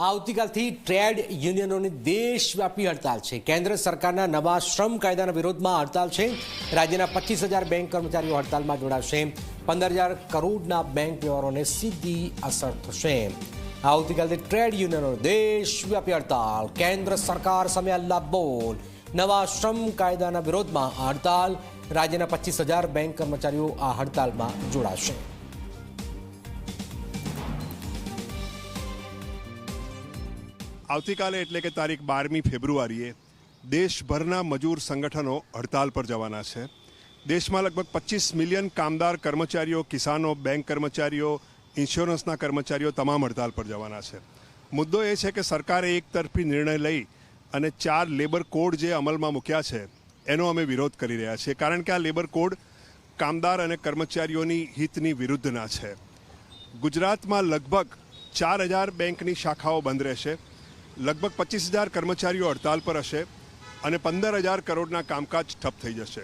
આવતીકાલથી ટ્રેડ યુનિયનોની દેશવ્યાપી હડતાલ છે। કેન્દ્ર સરકારના નવા શ્રમ કાયદાના વિરોધમાં હડતાલ છે। રાજ્યના 25,000 બેંક કર્મચારીઓ હડતાલમાં જોડાશે। 15,000 કરોડના બેંક વ્યવહારોને સીધી અસર થશે। આવતીકાલથી ટ્રેડ યુનિયનોની દેશવ્યાપી હડતાલ। કેન્દ્ર સરકાર સામે અલ્લા બોલ। નવા શ્રમ કાયદાના વિરોધમાં હડતાલ। રાજ્યના 25,000 બેંક કર્મચારીઓ આ હડતાલમાં જોડાશે। આવતીકાલે એટલે કે તારીખ 12મી ફેબ્રુઆરીએ દેશભરના મજૂર સંગઠનો હડતાલ પર જવાના છે। દેશમાં લગભગ 25 મિલિયન કામદાર કર્મચારીઓ, કિસાનો, બેંક કર્મચારીઓ, ઇન્સ્યોરન્સના કર્મચારીઓ તમામ હડતાલ પર જવાના છે। મુદ્દો એ છે કે સરકારે એકતરફી નિર્ણય લઈ અને 4 લેબર કોડ જે અમલમાં મૂક્યા છે એનો અમે વિરોધ કરી રહ્યા છીએ, કારણ કે આ લેબર કોડ કામદાર અને કર્મચારીઓની હિતની વિરુદ્ધના છે। ગુજરાતમાં લગભગ 4,000 બેંકની શાખાઓ બંધ રહેશે, લગભગ 25,000 કર્મચારીઓ હડતાલ પર હશે અને 15,000 કરોડના કામકાજ ઠપ થઈ જશે।